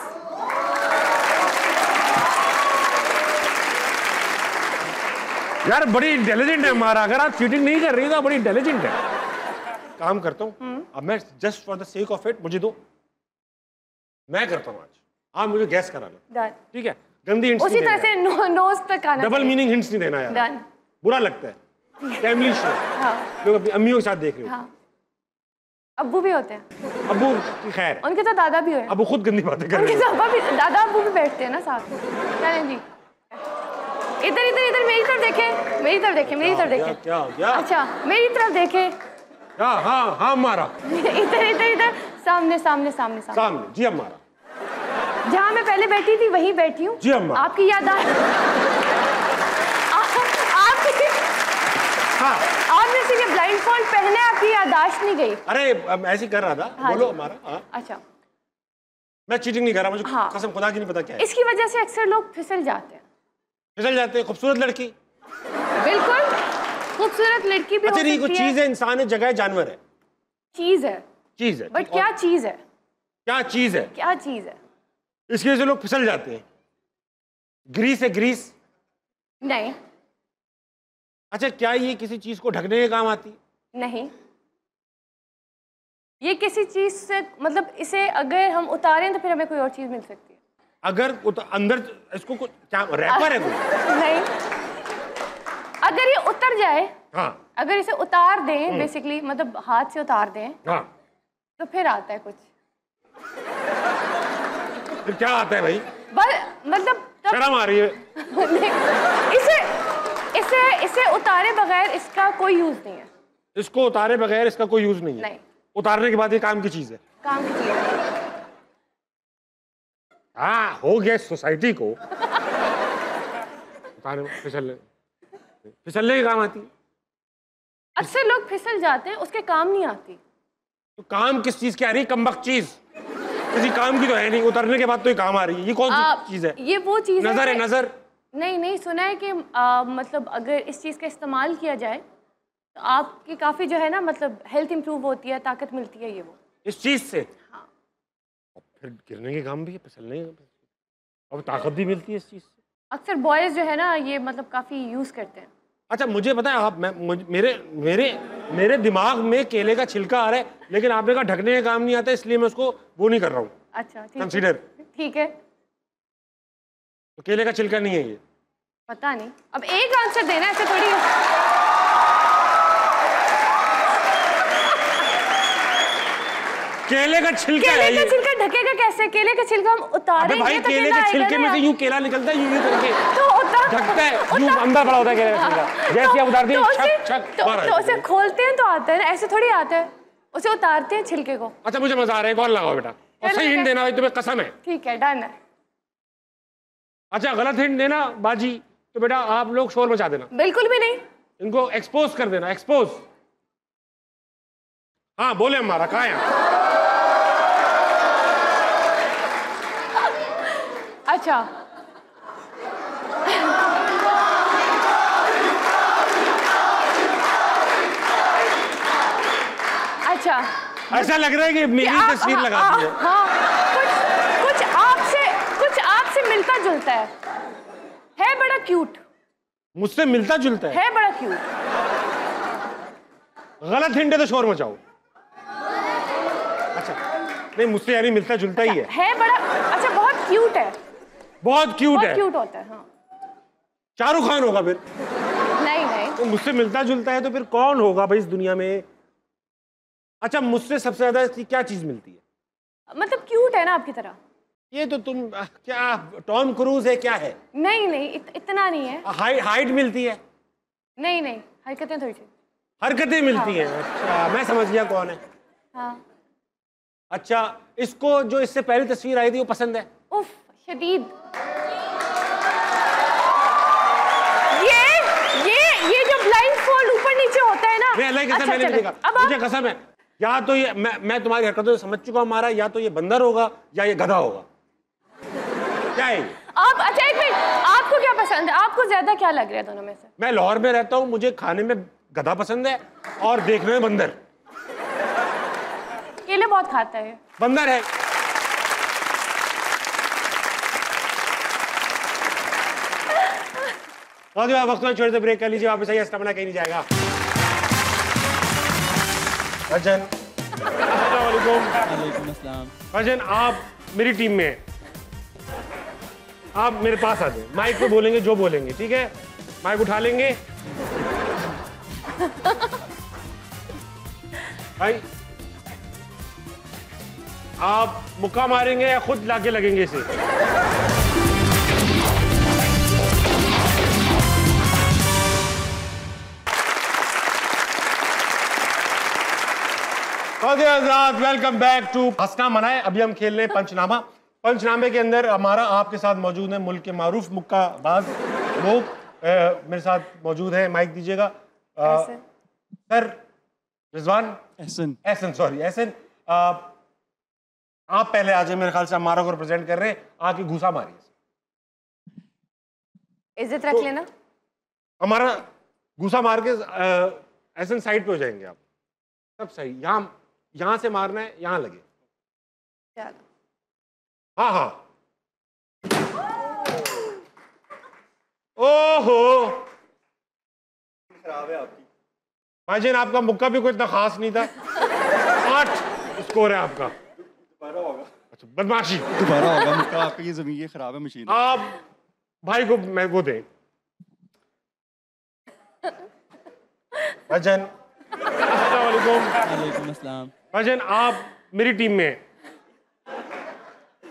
यार बड़ी इंटेलिजेंट है हमारा। अगर आप चीटिंग नहीं कर रही तो बड़ी इंटेलिजेंट है। काम करता हूँ अब मैं, just for the sake of it, मुझे दो, मैं करता हूँ आज। आप मुझे गैस कराना, ठीक है? गंदी हिंट्स उसी तरह से नोज तक आना, डबल मीनिंग हिंट्स नहीं देना यार, बुरा लगता है। फैमिली शो लोग अपनी अम्मियों के साथ देख रहे हो। अब्बू भी होते हैं। अब्बू की खैर, उनके तो दादा भी हुए। अब्बू खुद गंदी बातें कर रहे हैं। दादा अब्बू भी बैठते हैं ना साथ में। चलें जी, इधर इधर इधर मेरी तरफ देखें, मेरी तरफ देखें, मेरी तरफ देखें। क्या क्या? अच्छा मेरी तरफ देखें। हाँ हाँ हाँ हमारा। इधर इधर इधर, सामने सामने सामने सामने। जी हमारा। जहाँ मैं पहले बैठी थी वहीं बैठी हूँ। जी अम्मा। आपकी याददाश्त आपने सिर्फ ब्लाइंड फोल्ड पहने, आपकी याददाश्त नहीं गई। अरे ऐसे कर रहा था। हाँ बोलो हमारा। अच्छा मैं चीटिंग नहीं कर रहा, मुझे कसम खुदा की नहीं पता क्या है। इसकी वजह से अक्सर लोग फिसल जाते हैं। फिसल जाते हैं? खूबसूरत लड़की, बिल्कुल खूबसूरत लड़की भी। अच्छा नहीं, कोई चीज है, इंसान है, जगह है, जानवर है? चीज है। चीज है, बट क्या चीज है? क्या चीज है? क्या चीज है? इसकी वजह से लोग फिसल जाते हैं। ग्रीस है? ग्रीस नहीं। अच्छा क्या ये किसी चीज को ढकने के काम आती? नहीं। ये किसी चीज से, मतलब इसे अगर हम उतारें तो फिर हमें कोई और चीज मिल सकती है। अगर अंदर इसको क्या रैपर है कोई? नहीं। अगर ये उतर जाए, हाँ, अगर इसे उतार दें बेसिकली, मतलब हाथ से उतार दें, हाँ, तो फिर आता है कुछ। फिर क्या आता है भाई? मतलब शर्म आ रही है। इसे उतारे बगैर इसका कोई यूज नहीं है। इसको उतारे बगैर इसका कोई यूज नहीं है? नहीं। उतारने के बाद ये काम की चीज है? काम की चीज है। हाँ, हो गया सोसाइटी को उतारने, फिसलने के काम आती है। अक्सर लोग फिसल जाते हैं, उसके काम नहीं आती। तो काम किस चीज की आ रही है? कमबख्त चीज किसी काम की तो है नहीं, उतरने के बाद तो ये काम आ रही है। ये कौन सी चीज है? ये वो चीज नजर है। नजर नहीं, सुना है कि मतलब अगर इस चीज का इस्तेमाल किया जाए तो आपकी काफ़ी जो है ना मतलब हेल्थ इंप्रूव होती है, ताकत मिलती है ये वो। इस चीज से? हाँ। और फिर गिरने के काम भी है, फिसलने के काम, और ताकत भी मिलती है इस चीज से। अक्सर बॉयज़ जो है ना ये मतलब काफ़ी यूज़ करते हैं। अच्छा मुझे पता है, आप मेरे मेरे मेरे दिमाग में केले का छिलका आ रहा है, लेकिन आपने कहा ढकने का काम नहीं आता, इसलिए मैं उसको वो नहीं कर रहा हूँ। अच्छा ठीक है। कंसीडर। ठीक है। तो केले का छिलका नहीं है ये? पता नहीं, अब एक आंसर देना ऐसे थोड़ी है। केले का छिलका है केले का ये। छिलका ढकेगा कैसे? केले का छिलका हम उतारेंगे भाई तो केले केला के आएगा छिलके में ना से यार। यूं केला निकलता है, यूं करके तो ढकता है, यूं अंदर पड़ा होता है केले का छिलका। जैसे आप उतारते हैं छक छक बाहर तो उसे खोलते हैं तो आता है ना, ऐसे थोड़ी आता है, उसे उतारते हैं छिलके को। अच्छा मुझे मजा आ रहा है, कौन लगाओ बेटा, और सही हिंट देना भाई, तुम्हें कसम है। ठीक है, डन है। अच्छा गलत हिंट देना बाजी तो बेटा आप लोग शोर मचा देना। बिल्कुल भी नहीं। इनको एक्सपोज कर देना, एक्सपोज। हाँ बोले हमारा कहाँ है? अच्छा अच्छा ऐसा लग रहा है कि मेरी तस्वीर लगा दी है। हाँ कुछ आपसे मिलता जुलता है बड़ा क्यूट। मुझसे मिलता जुलता है बड़ा क्यूट। गलत हिंट है तो शोर मचाओ। अच्छा नहीं, मुझसे यानी मिलता जुलता ही है बड़ा। अच्छा बहुत क्यूट है। बहुत क्यूट है। क्यूट होता है हाँ। शाहरुख खान होगा फिर? नहीं तो मुझसे मिलता जुलता है तो फिर कौन होगा भाई इस दुनिया में? अच्छा मुझसे सबसे ज्यादा क्या चीज मिलती है? मतलब क्यूट है ना आपकी तरह। ये तो तुम क्या टॉम क्रूज है क्या है? नहीं इतना नहीं है। हाइट मिलती है? नहीं हरकतें थोड़ी सी। हरकतें मिलती हैं। अच्छा मैं समझ गया कौन है। हाँ। अच्छा इसको जो इससे पहली तस्वीर आई थी वो पसंद है? उफ शदीद। ये जो ब्लाइंड फोल्ड ऊपर नीचे होता है ना। मैंने नहीं देखा। मुझे कसम है, या तो ये मैं तुम्हारी हरकतों से समझ चुका हूं हमारा, या तो ये बंदर होगा या ये गधा होगा। क्या है आप? अच्छा एक मिनट, आपको क्या पसंद है? आपको ज्यादा क्या लग रहा है दोनों में से? मैं लाहौर में रहता हूँ, मुझे खाने में गधा पसंद है और देखने में बंदर। केले बहुत खाता है। बंदर है। वक्त में छोड़ दे, ब्रेक कर लीजिए, वापस आइए, स्टेमिना कहीं नहीं जाएगा। भजन भजन आप मेरी टीम में हैं, आप मेरे पास आ जाए, माइक पे बोलेंगे जो बोलेंगे, ठीक है? माइक उठा लेंगे भाई, आप मुक्का मारेंगे या खुद लाके लगेंगे इसे? वेलकम बैक टू हंसना मनाए। अभी हम खेल रहे हैं पंचनामा। पंचनामे के अंदर हमारा आपके साथ मौजूद है मुल्क के मारूफ मुक्काबाज लोग। मेरे साथ मौजूद है, माइक दीजिएगा सर। रिजवान एहसन सॉरी एहसन, आप पहले आ जाए, मेरे ख्याल से हमारा को रिप्रेजेंट कर रहे हैं, आके घुसा मारिए। इज्जत रख लेना। हमारा घुसा मार के एहसन साइड पे हो जाएंगे आप, सब सही। यहाँ से मारना है, यहाँ लगे। चलो हाँ ओहो खराब है आपकी भाईजान, आपका मुक्का भी कोई इतना खास नहीं था। 8 स्कोर है आपका। दोबारा होगा। अच्छा बदमाशी दोबारा होगा मुक्का आपकी, ये जमीन खराब है मशीन। आप भाई को मैं वो दें। भाईजान भाईजान आप मेरी टीम में हैं,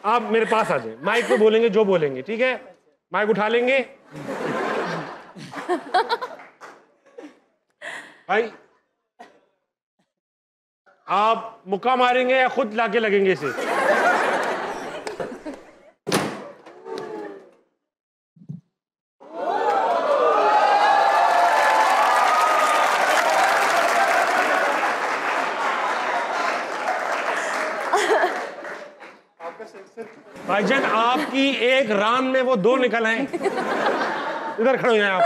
आप मेरे पास आ जाए, माइक पे बोलेंगे जो बोलेंगे, ठीक है? माइक उठा लेंगे भाई, आप मुक्का मारेंगे या खुद लाके लगेंगे इसे? भाईजान आपकी एक रान में वो 2 निकल हैं। इधर खड़े हो जाए आप।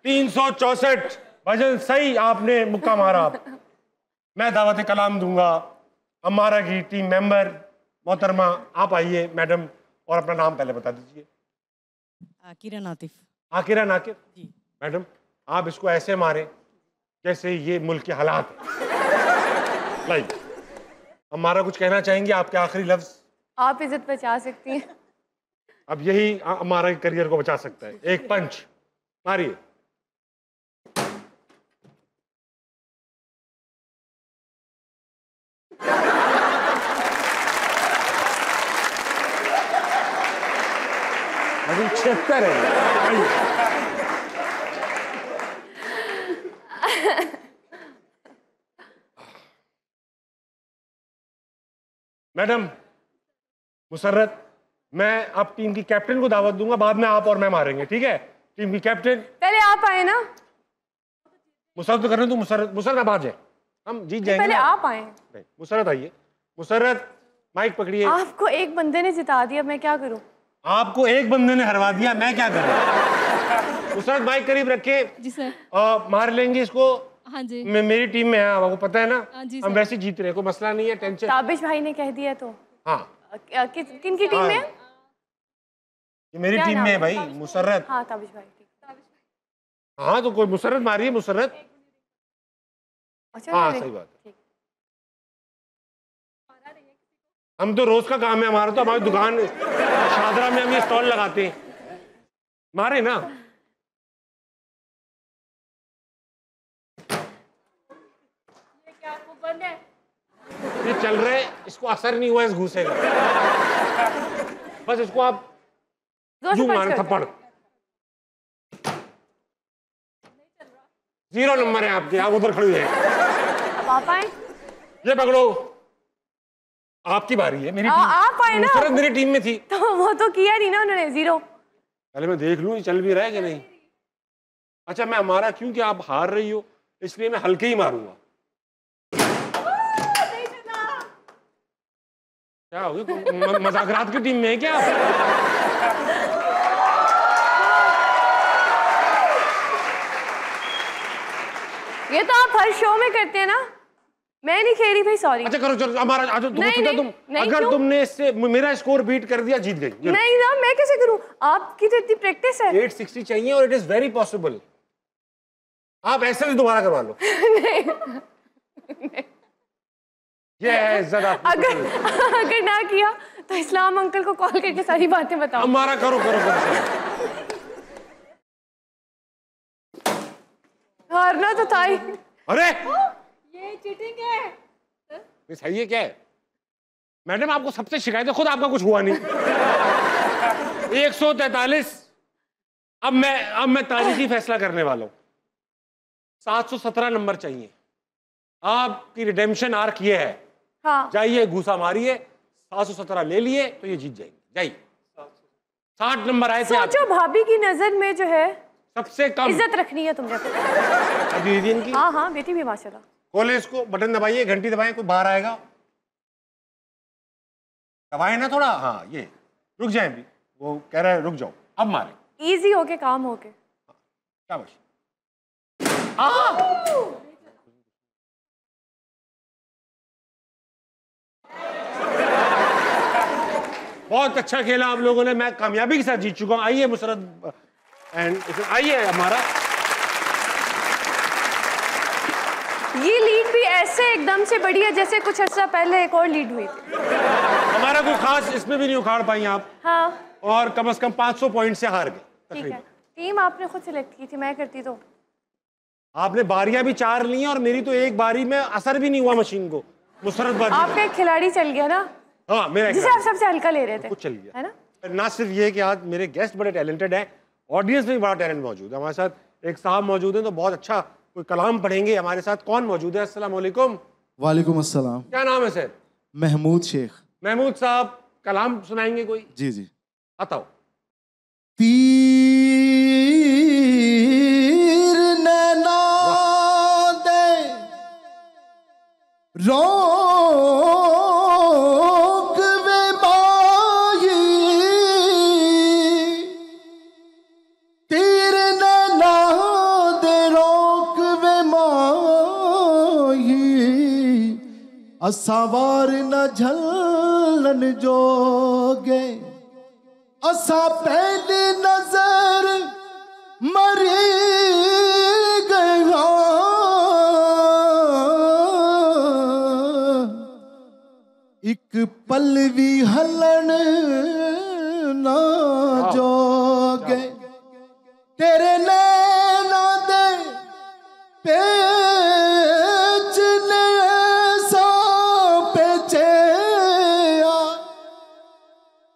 364 भाईजान सही आपने मुक्का मारा। मैं दावत कलाम दूंगा। हमारा की टीम मेंबर मोहतरमा आप आइए मैडम, और अपना नाम पहले बता दीजिए। आकिरा नातिफ। आकिरा नाकिफ जी। मैडम आप इसको ऐसे मारें जैसे ये मुल्क के हालात हैं। लाइक हमारा कुछ कहना चाहेंगे आपके आखिरी लफ्ज? आप इज्जत बचा सकती हैं। अब यही हमारे करियर को बचा सकता है। एक पंच मारिए। अभी 76 है। मैडम मुसर्रत, मैं अब टीम की कैप्टन को दावत दूंगा, बाद में आप और मैं मारेंगे, ठीक है? टीम की कैप्टन पहले आप आए ना। मुसर्रत तो करने दो। मुसर्रत आप आ जाए, हम जीत जाएंगे। पहले आप आए। मुसर्रत आइए। मुसर्रत माइक पकड़िए। आपको एक बंदे ने जिता दिया, मैं क्या करूं? आपको एक बंदे ने हरवा दिया, मैं क्या करूं? मुसर्रत माइक करीब रखे। जी सर। मार लेंगे इसको। हाँ जी। मेरी टीम में है, आपको पता है ना। हाँ जी हम वैसे जीत रहे, कोई मसला नहीं है, टेंशन। ताबिश भाई ने कह दिया तो। हाँ किन की टीम में? ये मेरी टीम में है भाई। मुसर्रत। हाँ ताबिश भाई। हाँ तो कोई मुसर्रत मारिए। मुसर्रत। अच्छा हाँ सही बात है। हम तो रोज का काम है हमारा, तो हमारी दुकान शादरा में हम ये स्टॉल लगाते हैं। मारे ना। ये चल रहे, इसको असर नहीं हुआ इस घूसे का। बस इसको आप यूं मारे थप्पड़। 0 नंबर है आपके, आप उधर खड़ी हैं। अब आप आए। ये पकड़ो, आपकी बारी है। मेरी आप आए ना। मुसर्रत मेरी टीम में थी। तो वो तो किया नहीं ना उन्होंने, 0। पहले मैं देख लूं ये चल भी रहा है कि नहीं। अच्छा मैं हमारा, क्योंकि आप हार रही हो इसलिए मैं हल्के ही मारूंगा। क्या हो गया? मजाकरात की टीम में है क्या आप? ये तो आप हर शो में करते हैं ना। मैं नहीं खेली भाई, सॉरी। अच्छा करो चलो, हमारा तुम अगर क्यों? तुमने इससे मेरा स्कोर बीट कर दिया, जीत गई। नहीं ना, मैं कैसे करूं? आपकी तो इतनी प्रैक्टिस है। 860 चाहिए और इट इज वेरी पॉसिबल। आप ऐसे भी दोबारा करवा लो। नहीं। ये है इज्जत आपकी। अगर ना किया तो इस्लाम अंकल को कॉल करके सारी बातें बताओ। हमारा करो। हारना तो था ही। अरे ये चीटिंग है। सही है क्या है? मैडम आपको सबसे शिकायत है, खुद आपका कुछ हुआ नहीं। 143। अब मैं तारीखी फैसला करने वाला हूं। 717 नंबर चाहिए। आपकी रिडेम्पशन आर्क ये है। हाँ। जाइए घूसा मारिए, 717 ले लिए तो ये जीत जाएंगे। जाइए। 60 नंबर आए थे। सोचो भाभी की नजर में जो है सबसे कम इज्जत रखनी है तुमने। दीदी इनकी। हाँ हाँ बेटी भी माशाल्लाह। खोले इसको, बटन दबाइए, घंटी दबाएं, कोई बाहर आएगा। दबाए ना थोड़ा। हाँ ये रुक जाए भी, वो कह रहा है रुक जाओ। अब मारे। इजी होके काम होके। शाबाश। बहुत अच्छा खेला आप लोगों ने, मैं कामयाबी के साथ जीत चुका हूं। आइए मुसरत एंड आइए हमारा। ये लीड भी ऐसे एकदम से बढ़ी है जैसे कुछ अर्सा पहले एक और लीड हुई थी। हमारा कोई खास इसमें भी नहीं उखाड़ पाई आप। हाँ। और कम से कम 500 पॉइंट से हार गए। ठीक है, टीम आपने खुद सिलेक्ट की थी, मैं करती तो। आपने बारियां भी 4 ली और मेरी तो एक बारी में असर भी नहीं हुआ मशीन को। मुसरत बारी आपका एक खिलाड़ी चल गया ना। हाँ मेरा, जिसे आप सबसे हल्का ले रहे थे। कुछ चल गया है ना। ना सिर्फ ये कि आज मेरे गेस्ट बड़े टैलेंटेड हैं, ऑडियंस में भी बड़ा टैलेंट मौजूद है। हमारे साथ एक साहब मौजूद हैं तो बहुत अच्छा कोई कलाम पढ़ेंगे। हमारे साथ कौन मौजूद है? अस्सलाम वालेकुम। वालेकुम अस्सलाम। क्या नाम है सर? महमूद शेख। महमूद साहब कलाम सुनाएंगे कोई? जी जी बताओ। तीर नैना दे रोक वे माही, तीर नैना दे रोक वे असावार न झलन जोगे असा पहली नजर मरी गया एक पल भी हलन ना जोगे तेरे नैना दे पेच ने ऐसा पेचे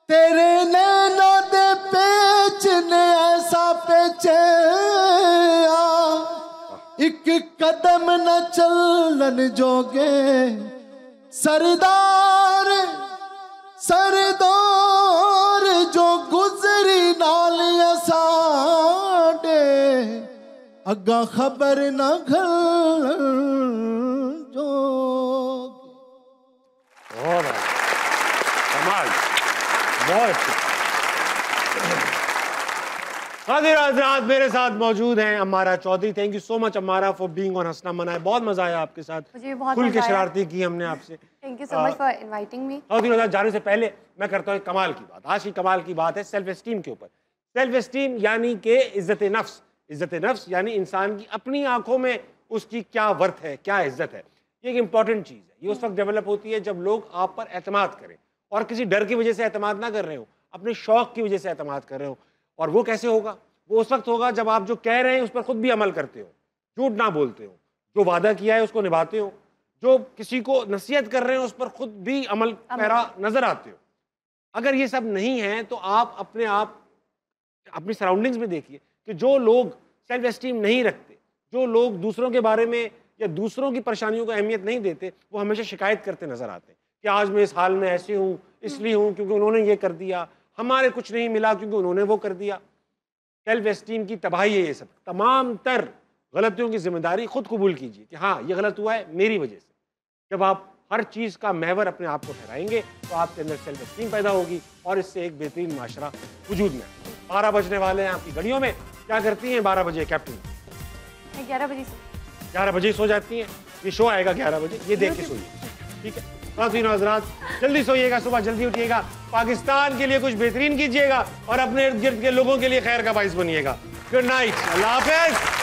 तेरे नैना दे पेच ने ऐसा पेचे एक कदम न चलन जोगे सरदार सरदार जो गुजरी नाल साडे अग्गा खबर न घल जो कमाल बहुत हाजिर हज़रात मेरे साथ मौजूद हैं Amara Chaudhary. Thank you so much Amara for being on Hansna Mana है। बहुत मजा आया आपके साथ, मुझे बहुत खुल मजा के आया। शरारती की हमने आपसे। Thank you so much for inviting me. Chaudhary जाने से पहले मैं करता हूँ एक कमाल की बात। आज की कमाल की बात है सेल्फ एस्टीम के ऊपर। सेल्फ एस्टीम यानी कि इज्जत नफ्स। इज्जत नफ्स यानी इंसान की अपनी आंखों में उसकी क्या वर्थ है, क्या इज्जत है। ये एक इंपॉर्टेंट चीज़ है। ये उस वक्त डेवलप होती है जब लोग आप पर एतमाद करें, और किसी डर की वजह से एतमाद ना कर रहे हो, अपने शौक की वजह से एतमाद कर रहे हो। और वो कैसे होगा? वो उस वक्त होगा जब आप जो कह रहे हैं उस पर खुद भी अमल करते हो, झूठ ना बोलते हो, जो वादा किया है उसको निभाते हो, जो किसी को नसीहत कर रहे हैं उस पर खुद भी अमल पैरा नजर आते हो। अगर ये सब नहीं है तो आप अपनी सराउंडिंग्स में देखिए कि जो लोग सेल्फ एस्टीम नहीं रखते, जो लोग दूसरों के बारे में या दूसरों की परेशानियों को अहमियत नहीं देते, वो हमेशा शिकायत करते नजर आते हैं कि आज मैं इस हाल में ऐसे हूँ, इसलिए हूँ क्योंकि उन्होंने ये कर दिया, हमारे कुछ नहीं मिला क्योंकि उन्होंने वो कर दिया। सेल्फ एस्टीम की तबाही है ये सब। तमाम तर गलतियों की जिम्मेदारी खुद कबूल कीजिए कि हाँ ये गलत हुआ है मेरी वजह से। जब आप हर चीज़ का महवर अपने आप को ठहराएंगे तो आपके अंदर सेल्फ एस्टीम पैदा होगी और इससे एक बेहतरीन माशरा वजूद में। 12 बजने वाले हैं आपकी घड़ियों में। क्या करती हैं 12 बजे कैप्टन? 11 बजे सो जाती हैं। ये शो आएगा 11 बजे, ये देख के सोइए, ठीक है? खातिन हज़रात जल्दी सोइएगा, सुबह जल्दी उठिएगा, पाकिस्तान के लिए कुछ बेहतरीन कीजिएगा और अपने इर्द गिर्द के लोगों के लिए खैर का बाइस बनिएगा। गुड नाइट, अल्लाह हाफ़िज़।